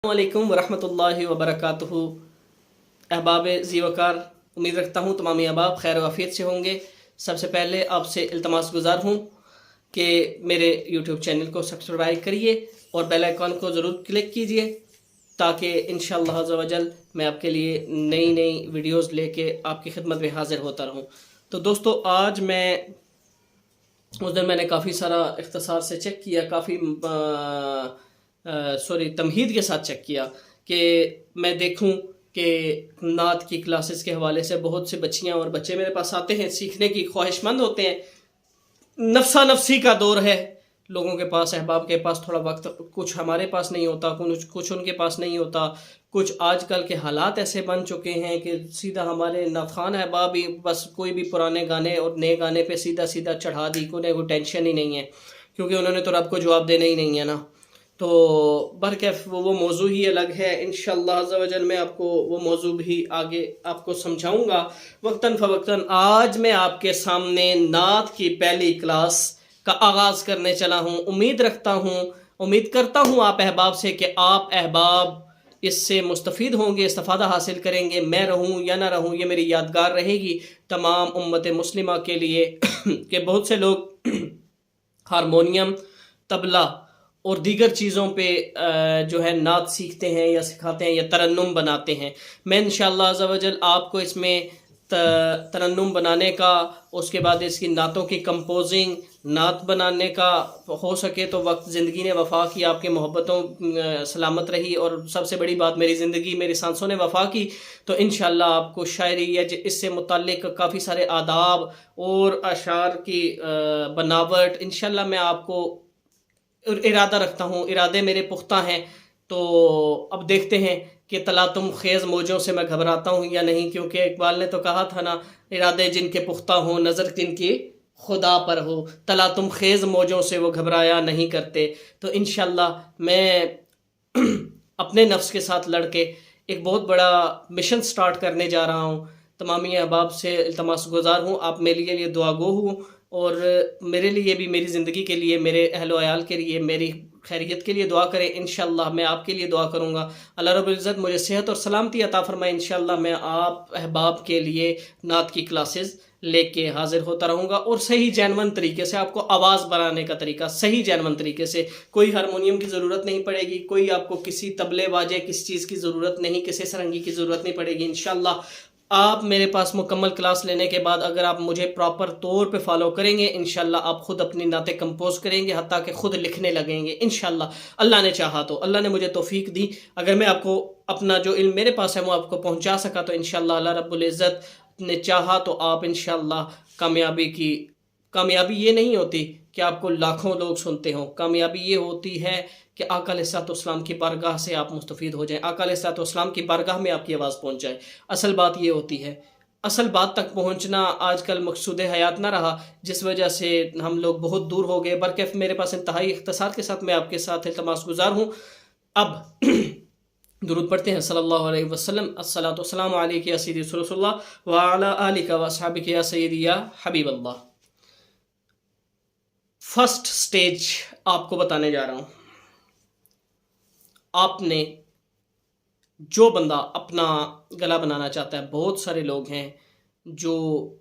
अस्सलामुअलैकुम वरहमतुल्लाहि वबरकातुहू। अहबाब ज़ीवकार, उम्मीद रखता हूँ तमामी अहबाब खैर वाफियत से होंगे। सबसे पहले आपसे इल्तमास गुज़ार हूँ कि मेरे यूट्यूब चैनल को सब्सक्राइब करिए और बेल आइकॉन को ज़रूर क्लिक कीजिए ताकि इंशाअल्लाह अज़्ज़ा वजल मैं आपके लिए नई नई वीडियोज़ लेके आपकी खिदमत में हाज़िर होता रहूँ। तो दोस्तों, आज मैं उस दिन मैंने काफ़ी सारा इख्तिसार से चेक किया, काफ़ी तमहीद के साथ चेक किया कि मैं देखूं कि नात की क्लासेस के हवाले से बहुत से बच्चियां और बच्चे मेरे पास आते हैं, सीखने की ख्वाहिशमंद होते हैं। नफसा नफसी का दौर है, लोगों के पास, अहबाब के पास थोड़ा वक्त, कुछ हमारे पास नहीं होता, कुछ उनके पास नहीं होता। कुछ आजकल के हालात ऐसे बन चुके हैं कि सीधा हमारे नाखान अहबाब भी बस कोई भी पुराने गाने और नए गाने पे सीधा सीधा चढ़ा दी, कोई टेंशन ही नहीं है, क्योंकि उन्होंने तो रब को जवाब देना ही नहीं है ना। तो बरकैफ वो मौजू ही अलग है। इंशाअल्लाह अज़्ज़ा वजल मैं आपको वो मौजू भी आगे आपको समझाऊंगा वक्तन फ़वक्तन। आज मैं आपके सामने नात की पहली क्लास का आगाज़ करने चला हूँ। उम्मीद करता हूँ आप अहबाब से कि आप अहबाब इससे मुस्तफ़ीद होंगे, इस्तिफ़ादा हासिल करेंगे। मैं रहूँ या ना रहूँ, ये मेरी यादगार रहेगी तमाम उम्मत मुस्लिमा के लिए कि बहुत से लोग हारमोनियम, तबला और दीगर चीज़ों पे जो है नात सीखते हैं या सिखाते हैं या तरन्नुम बनाते हैं। मैं इंशाअल्लाह अज़्ज़ा वजल आपको इसमें तरन्नुम बनाने का, उसके बाद इसकी नातों की कंपोजिंग, नात बनाने का, हो सके तो वक्त ज़िंदगी ने वफ़ा की, आपके मोहब्बतों सलामत रही, और सबसे बड़ी बात मेरी ज़िंदगी, मेरी सांसों ने वफ़ा की, तो इंशाअल्लाह आपको शायरी या इससे मुताल्लिक़ काफ़ी सारे आदाब और अशार की बनावट इंशाअल्लाह मैं आपको इरादा रखता हूँ, इरादे मेरे पुख्ता हैं। तो अब देखते हैं कि तला तुम खेज़ मौजों से मैं घबराता हूँ या नहीं, क्योंकि इकबाल ने तो कहा था ना, इरादे जिनके पुख्ता हों नज़र जिनकी खुदा पर हो, तला तुम खेज़ मौजों से वो घबराया नहीं करते। तो इंशाअल्लाह मैं अपने नफ्स के साथ लड़के एक बहुत बड़ा मिशन स्टार्ट करने जा रहा हूँ। तमामी अहबाब से इल्तमास गुज़ार हूँ, आप मेरे लिए दुआ गो हो और मेरे लिए भी, मेरी ज़िंदगी के लिए, मेरे अहलो अयाल के लिए, मेरी खैरियत के लिए दुआ करें। इंशाअल्लाह मैं आपके लिए दुआ करूँगा। अल्लाह रब्बुल इज़्ज़त मुझे सेहत और सलामती अता फ़रमाए। इंशाअल्लाह मैं आप अहबाब के लिए नात की क्लासेस लेके हाज़िर होता रहूँगा, और सही जैनवन तरीके से आपको आवाज़ बनाने का तरीका, सही जैनवन तरीके से। कोई हारमोनियम की ज़रूरत नहीं पड़ेगी, कोई आपको किसी तबले बाजे किसी चीज़ की ज़रूरत नहीं, किसी सरंगी की ज़रूरत नहीं पड़ेगी। इंशाअल्लाह आप मेरे पास मुकम्मल क्लास लेने के बाद अगर आप मुझे प्रॉपर तौर पे फॉलो करेंगे, इंशाल्लाह आप खुद अपनी नातें कंपोज करेंगे, हत्ता कि खुद लिखने लगेंगे इंशाल्लाह, अल्लाह ने चाहा तो। अल्लाह ने मुझे तौफीक दी, अगर मैं आपको अपना जो इल्म मेरे पास है वो आपको पहुंचा सका, तो इंशाल्लाह अल्लाह रब्बुल इज़्ज़त ने चाहा तो आप इंशाल्लाह कामयाबी ये नहीं होती कि आपको लाखों लोग सुनते हों। कामयाबी ये होती है कि आका अलैहिस्सलाम की बारगाह से आप मुस्तफ़ीद हो जाएं, आका अलैहिस्सलाम की बारगाह में आपकी आवाज़ पहुंच जाए। असल बात ये होती है। असल बात तक पहुंचना आजकल मकसूद हयात ना रहा, जिस वजह से हम लोग बहुत दूर हो गए। बरकैफ मेरे पास इंतहाई इख्तिसार के साथ मैं आपके साथ इल्तमास गुज़ार हूँ। अब दुरूद पढ़ते हैं सल्लल्लाहु अलैहि वसल्लम। अस्सलातु वस्सलामु अलैका या सय्यिदी रसूलुल्लाह व अला आलिका व अस्हाबिका या सय्यिदी या हबीबल्लाह। फर्स्ट स्टेज आपको बताने जा रहा हूँ। आपने, जो बंदा अपना गला बनाना चाहता है, बहुत सारे लोग हैं जो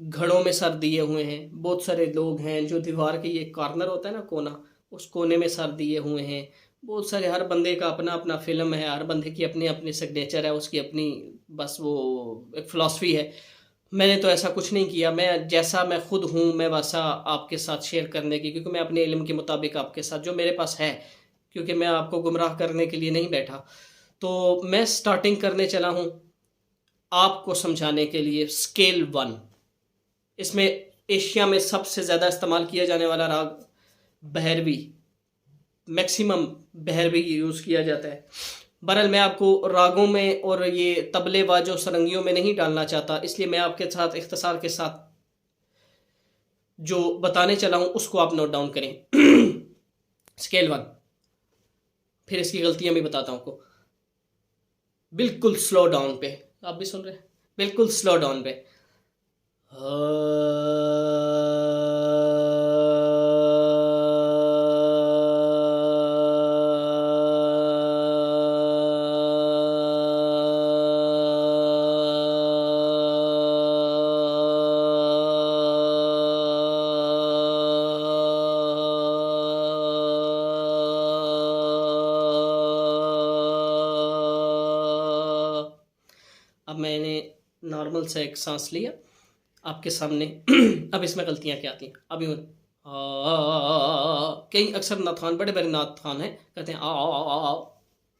घड़ों में सर दिए हुए हैं, बहुत सारे लोग हैं जो दीवार के ये कॉर्नर होता है ना, कोना, उस कोने में सर दिए हुए हैं। बहुत सारे, हर बंदे का अपना अपना फिल्म है, हर बंदे की अपनी अपनी सिग्नेचर है, उसकी अपनी बस वो एक फ़िलासफ़ी है। मैंने तो ऐसा कुछ नहीं किया, मैं जैसा मैं खुद हूँ मैं वैसा आपके साथ शेयर करने की, क्योंकि मैं अपने इल्म के मुताबिक आपके साथ जो मेरे पास है, क्योंकि मैं आपको गुमराह करने के लिए नहीं बैठा। तो मैं स्टार्टिंग करने चला हूँ आपको समझाने के लिए स्केल 1। इसमें एशिया में सबसे ज़्यादा इस्तेमाल किया जाने वाला राग भैरवी, मैक्सिमम भैरवी यूज़ किया जाता है। बहरहाल मैं आपको रागों में और ये तबले बाजों सरंगियों में नहीं डालना चाहता, इसलिए मैं आपके साथ इख्तिसार के साथ जो बताने चला हूँ उसको आप नोट डाउन करें। स्केल 1, फिर इसकी गलतियाँ भी बताता हूँ आपको। बिल्कुल स्लो डाउन पे, आप भी सुन रहे हैं, बिल्कुल स्लो डाउन पे। अब मैंने नॉर्मल से एक सांस लिया आपके सामने। अब इसमें गलतियाँ क्या आती हैं? अब यूँ कई अक्सर नाथान, बड़े बड़े नाथान हैं, कहते हैं आ,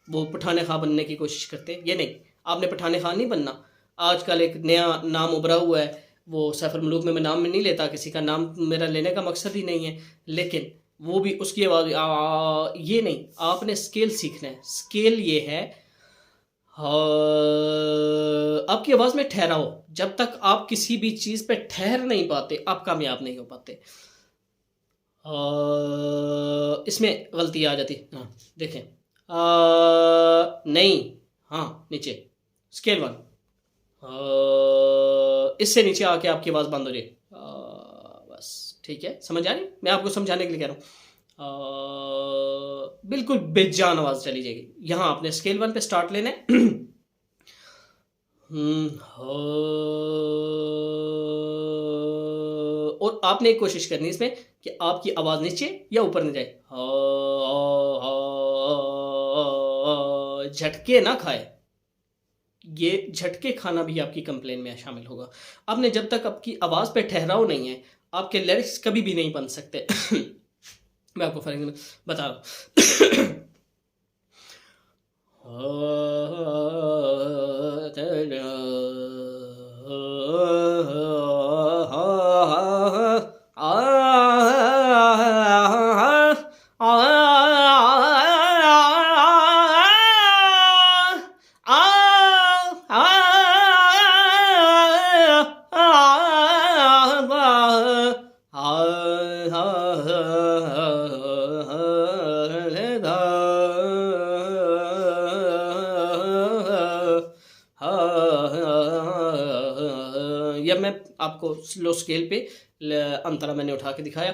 वो पठान खां बनने की कोशिश करते हैं। ये नहीं, आपने पठान खां नहीं बनना। आजकल एक नया नाम उभरा हुआ है, वो सैफुल मुलूक में मैं नाम में नहीं लेता, किसी का नाम मेरा लेने का मकसद ही नहीं है, लेकिन वो भी उसकी आवाज़ ये नहीं, आपने स्केल सीखना है। स्केल ये है, आपकी आवाज़ में ठहराओ। जब तक आप किसी भी चीज़ पे ठहर नहीं पाते, आप कामयाब नहीं हो पाते। इसमें गलती आ जाती है। हाँ देखें, नहीं, हाँ नीचे स्केल 1, इससे नीचे आके आपकी आवाज़ बंद हो जाए। बस ठीक है, समझ आ रही? मैं आपको समझाने के लिए कह रहा हूँ। बिल्कुल बेजान आवाज़ चली जाएगी। यहाँ आपने स्केल 1 पे स्टार्ट लेना है। और आपने एक कोशिश करनी है इसमें कि आपकी आवाज़ नीचे या ऊपर नहीं जाए, झटके ना खाए। ये झटके खाना भी आपकी कंप्लेन में शामिल होगा। आपने जब तक आपकी आवाज़ पे ठहराव नहीं है, आपके लिरिक्स कभी भी नहीं बन सकते। मैं आपको फॉर एग्जाम्पल बता रहा या मैं आपको स्लो स्केल पे अंतरा मैंने उठा के दिखाया।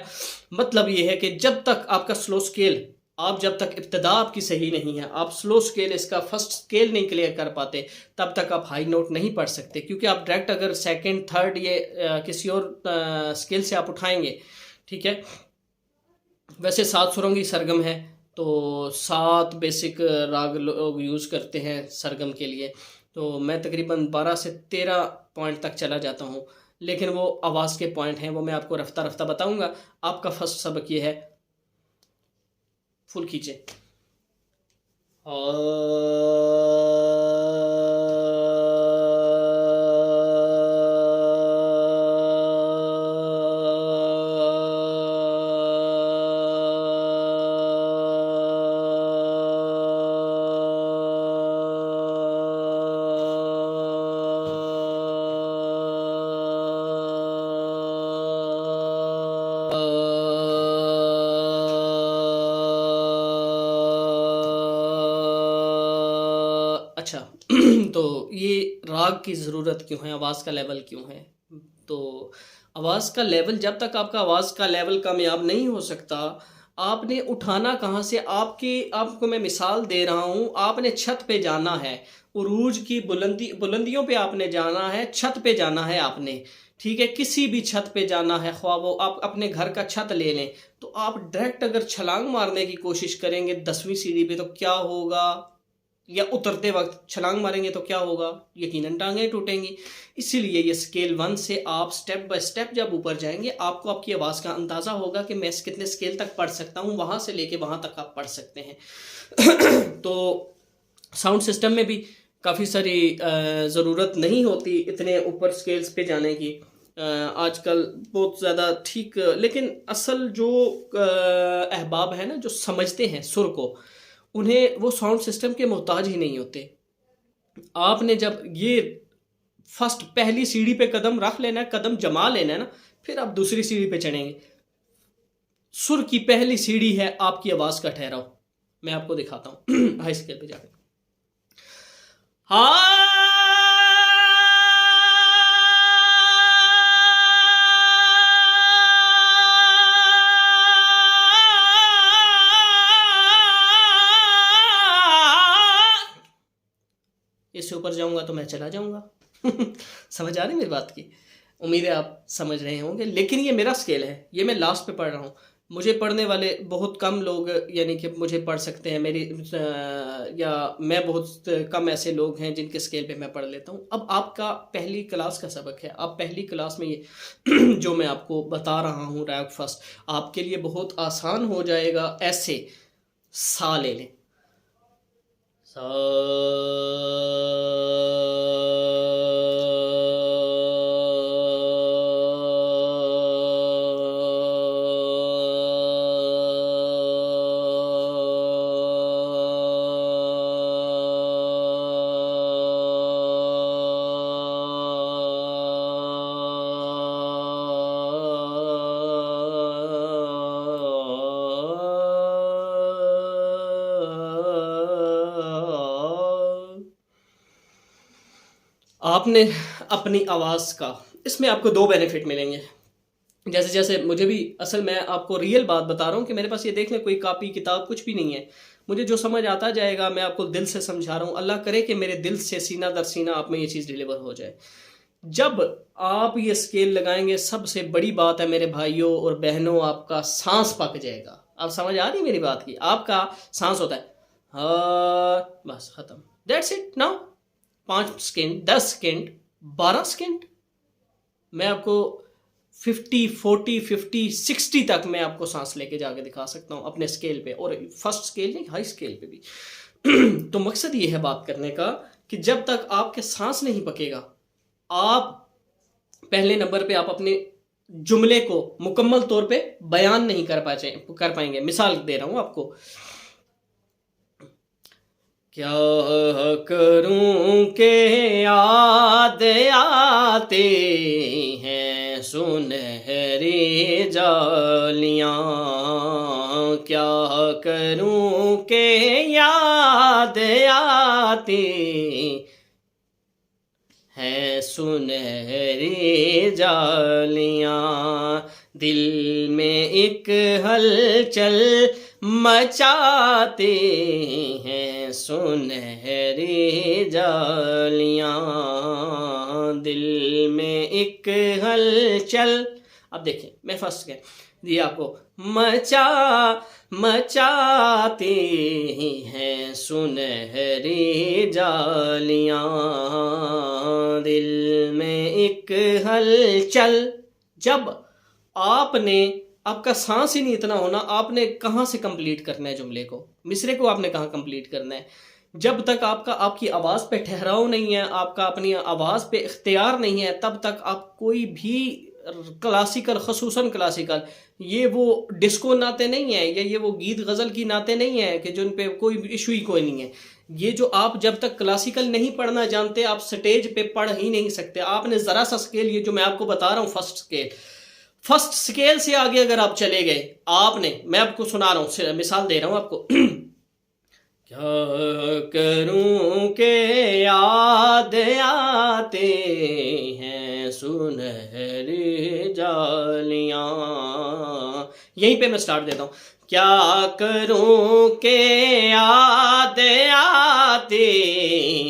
मतलब ये है कि जब तक आपका स्लो स्केल, आप जब तक इब्तिदा आपकी सही नहीं है, आप स्लो स्केल इसका फर्स्ट स्केल नहीं क्लियर कर पाते, तब तक आप हाई नोट नहीं पढ़ सकते। क्योंकि आप डायरेक्ट अगर सेकंड थर्ड ये किसी और स्केल से आप उठाएंगे, ठीक है। वैसे 7 सुरों की सरगम है, तो 7 बेसिक राग लोग यूज़ करते हैं सरगम के लिए। तो मैं तकरीबन 12 से 13 पॉइंट तक चला जाता हूँ, लेकिन वो आवाज़ के पॉइंट हैं, वो मैं आपको रफ्ता रफ्ता बताऊँगा। आपका फर्स्ट सबक ये है, फुल खींचे अच्छा। तो ये राग की ज़रूरत क्यों है, आवाज़ का लेवल क्यों है? तो आवाज़ का लेवल, जब तक आपका आवाज़ का लेवल कामयाब नहीं हो सकता, आपने उठाना कहाँ से? आपको मैं मिसाल दे रहा हूँ, आपने छत पे जाना है, उरूज की बुलंदियों पे आपने जाना है, छत पे जाना है आपने, ठीक है। किसी भी छत पे जाना है, ख्वाह वो आप अपने घर का छत ले लें, तो आप डायरेक्ट अगर छलांग मारने की कोशिश करेंगे 10वीं सीढ़ी पे, तो क्या होगा? या उतरते वक्त छलांग मारेंगे तो क्या होगा? यकीनन टांगें टूटेंगी। इसीलिए ये स्केल 1 से आप स्टेप बाय स्टेप जब ऊपर जाएंगे, आपको आपकी आवाज़ का अंदाज़ा होगा कि मैं कितने स्केल तक पढ़ सकता हूँ, वहाँ से लेके वहाँ तक आप पढ़ सकते हैं। तो साउंड सिस्टम में भी काफ़ी सारी ज़रूरत नहीं होती इतने ऊपर स्केल्स पे जाने की। आजकल बहुत ज़्यादा ठीक, लेकिन असल जो अहबाब है ना, जो समझते हैं सुर को, उन्हें वो साउंड सिस्टम के मोहताज ही नहीं होते। आपने जब ये फर्स्ट पहली सीढ़ी पे कदम रख लेना है, कदम जमा लेना है ना, फिर आप दूसरी सीढ़ी पे चढ़ेंगे। सुर की पहली सीढ़ी है आपकी आवाज़ का ठहराव। मैं आपको दिखाता हूँ हाई स्केल पे जाकर। हाँ, इससे ऊपर जाऊंगा तो मैं चला जाऊंगा। समझ आ रही मेरी बात की? उम्मीद है आप समझ रहे होंगे। लेकिन ये मेरा स्केल है, ये मैं लास्ट पे पढ़ रहा हूँ। मुझे पढ़ने वाले बहुत कम लोग यानी कि मुझे पढ़ सकते हैं मेरी या मैं बहुत कम ऐसे लोग हैं जिनके स्केल पे मैं पढ़ लेता हूँ। अब आपका पहली क्लास का सबक है, आप पहली क्लास में ये जो मैं आपको बता रहा हूँ रैग फर्स्ट आपके लिए बहुत आसान हो जाएगा। ऐसे सा ले लें, सा आपने अपनी आवाज़ का इसमें आपको दो बेनिफिट मिलेंगे। जैसे जैसे मुझे भी असल मैं आपको रियल बात बता रहा हूँ कि मेरे पास ये देख लें कोई कापी किताब कुछ भी नहीं है, मुझे जो समझ आता जाएगा मैं आपको दिल से समझा रहा हूँ। अल्लाह करे कि मेरे दिल से सीना दर सीना आप में ये चीज़ डिलीवर हो जाए। जब आप ये स्केल लगाएंगे सबसे बड़ी बात है मेरे भाइयों और बहनों, आपका सांस पक जाएगा। आप समझ आ रही मेरी बात की? आपका सांस होता है हाँ बस ख़त्म, that's it. Now 5 second, 10 second, 12 second, मैं आपको 50, 40, 50, 60 तक मैं आपको सांस लेके जाके दिखा सकता हूँ अपने स्केल पे, और फर्स्ट स्केल नहीं हाई स्केल पे भी। तो मकसद ये है बात करने का कि जब तक आपके सांस नहीं पकेगा आप पहले नंबर पे आप अपने जुमले को मुकम्मल तौर पे बयान नहीं कर पाएंगे। मिसाल दे रहा हूँ आपको, क्या करूं के याद आते हैं सुनहरी जालियां, क्या करूं के याद आती हैं सुनहरी जालियां, दिल में एक हलचल मचाते हैं सुनहरी जालियां, दिल में एक हलचल। अब देखिए मैं फर्स्ट कह दिया आपको, मचाते हैं सुनहरी जालियां, दिल में एक हलचल। जब आपने आपका सांस ही नहीं इतना होना, आपने कहाँ से कंप्लीट करना है जुमले को, मिसरे को आपने कहाँ कंप्लीट करना है? जब तक आपकी आवाज़ पे ठहराव नहीं है, आपका अपनी आवाज़ पे इख्तियार नहीं है, तब तक आप कोई भी क्लासिकल, खसूसन क्लासिकल, ये वो डिस्को नाते नहीं है या ये वो गीत गज़ल की नाते नहीं है कि जिन पे कोई इशू ही कोई नहीं है। ये जो आप जब तक क्लासिकल नहीं पढ़ना जानते आप स्टेज पे पढ़ ही नहीं सकते। आपने ज़रा सा स्केल, ये जो मैं आपको बता रहा हूँ फर्स्ट स्केल से आगे अगर आप चले गए, आपने, मैं आपको सुना रहा हूँ, मिसाल दे रहा हूँ आपको। क्या करूं के याद आते हैं सुनहरी जालियां, यहीं पे मैं स्टार्ट देता हूँ। क्या करूं के याद आते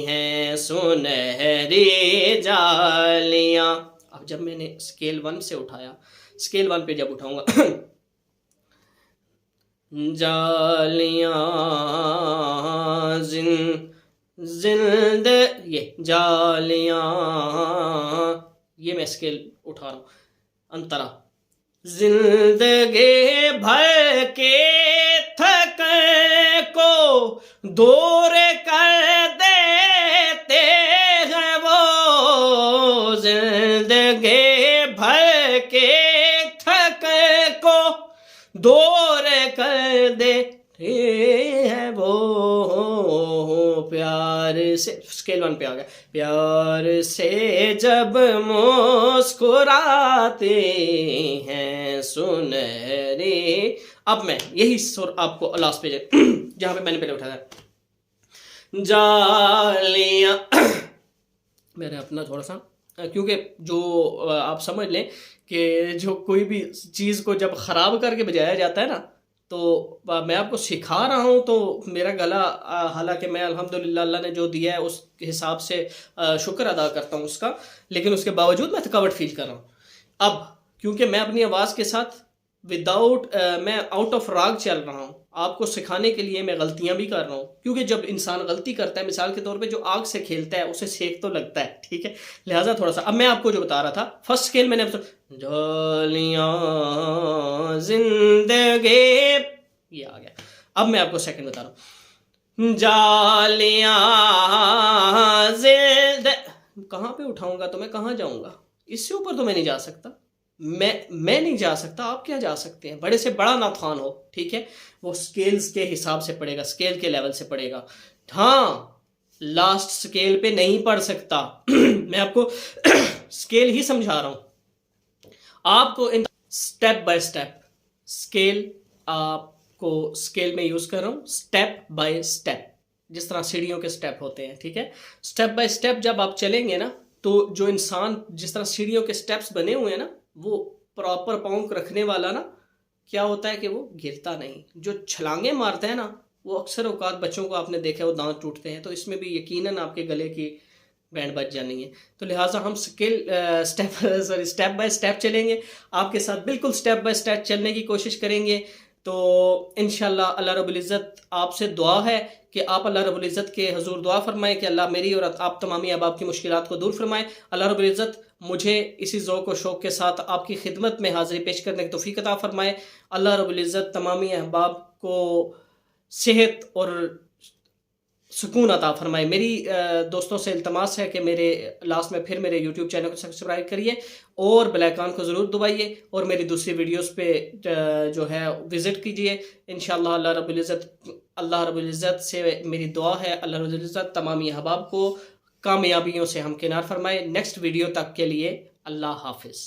हैं सुनहरी जालियां। अब जब मैंने स्केल 1 से उठाया, स्केल 1 पे जब उठाऊंगा, जालियां जिंद ये जालियां, ये मैं स्केल उठा रहा हूँ अंतरा, जिंदगी भर के थक को दूर कर देते हैं वो, जिंदगी भर के थक को दूर कर देते हैं वो, प्यार से, स्केल 1 पे आ गया, प्यार से जब मुस्कुराते हैं सुनहरे। अब मैं यही सुर आपको लास्ट पे जहां पे मैंने पहले उठाया, जालियां मैंने अपना थोड़ा सा, क्योंकि जो आप समझ लें कि जो कोई भी चीज़ को जब ख़राब करके बजाया जाता है ना, तो मैं आपको सिखा रहा हूँ तो मेरा गला, हालांकि मैं अल्हम्दुलिल्लाह अल्लाह ने जो दिया है उस हिसाब से शुक्र अदा करता हूँ उसका, लेकिन उसके बावजूद मैं थकावट फील कर रहा हूँ। अब क्योंकि मैं अपनी आवाज़ के साथ विदाउट मैं आउट ऑफ राग चल रहा हूँ, आपको सिखाने के लिए मैं गलतियां भी कर रहा हूँ, क्योंकि जब इंसान गलती करता है, मिसाल के तौर पे जो आग से खेलता है उसे सेक तो लगता है, ठीक है, लिहाजा थोड़ा सा। अब मैं आपको जो बता रहा था, फर्स्ट स्केल मैंने जालियां जिंदगी, ये आ गया। अब मैं आपको सेकंड बता रहा हूँ, जालियां जिंद, कहाँ पे उठाऊंगा तो मैं कहाँ जाऊंगा, इससे ऊपर तो मैं नहीं जा सकता, मैं नहीं जा सकता, आप क्या जा सकते हैं, बड़े से बड़ा नाथान हो, ठीक है, वो स्केल्स के हिसाब से पड़ेगा, स्केल के लेवल से पड़ेगा। हाँ, लास्ट स्केल पे नहीं पढ़ सकता मैं आपको स्केल ही समझा रहा हूं, आपको in step by step scale, आपको स्केल में यूज कर रहा हूं, स्टेप बाय स्टेप, जिस तरह सीढ़ियों के स्टेप होते हैं, ठीक है, स्टेप बाय स्टेप जब आप चलेंगे ना, तो जो इंसान जिस तरह सीढ़ियों के स्टेप्स बने हुए हैं ना, वो प्रॉपर पाँव रखने वाला ना, क्या होता है कि वो गिरता नहीं। जो छलांगे मारते हैं ना, वो अक्सर औकात बच्चों को आपने देखा है वो दांत टूटते हैं, तो इसमें भी यकीनन आपके गले की बैंड बज जानी है। तो लिहाजा हम स्टेप बाय स्टेप चलेंगे, आपके साथ बिल्कुल स्टेप बाय स्टेप चलने की कोशिश करेंगे। तो इंशाल्लाह अल्लाह रब्बुल इज़्ज़त आपसे दुआ है कि आप अल्लाह रब्बुल इज़्ज़त के हजूर दुआ फरमाएं कि अल्लाह मेरी और आप तमामी अहबाब की मुश्किलात को दूर फरमाएं। अल्लाह रब्बुल इज़्ज़त मुझे इसी ज़ौक़ और शौक़ के साथ आपकी खिदमत में हाज़िरी पेश करने की तौफ़ीक़ अता फरमाए। अल्लाह रब्बुल इज़्ज़त तमामी अहबाब को सेहत और सुकून अता फरमाए। मेरी दोस्तों से इल्तमास है कि मेरे लास्ट में फिर मेरे यूट्यूब चैनल को सब्सक्राइब करिए और बेल आइकन को ज़रूर दबाइए और मेरी दूसरी वीडियोस पे जो है विज़िट कीजिए। इंशाअल्लाह अल्लाह रब्बुल इज़्ज़त से मेरी दुआ है, अल्लाह रब्बुल इज़्ज़त तमामी अहबाब को कामयाबियों से हमकिनार फरमाए। नेक्स्ट वीडियो तक के लिए अल्लाह हाफिज़।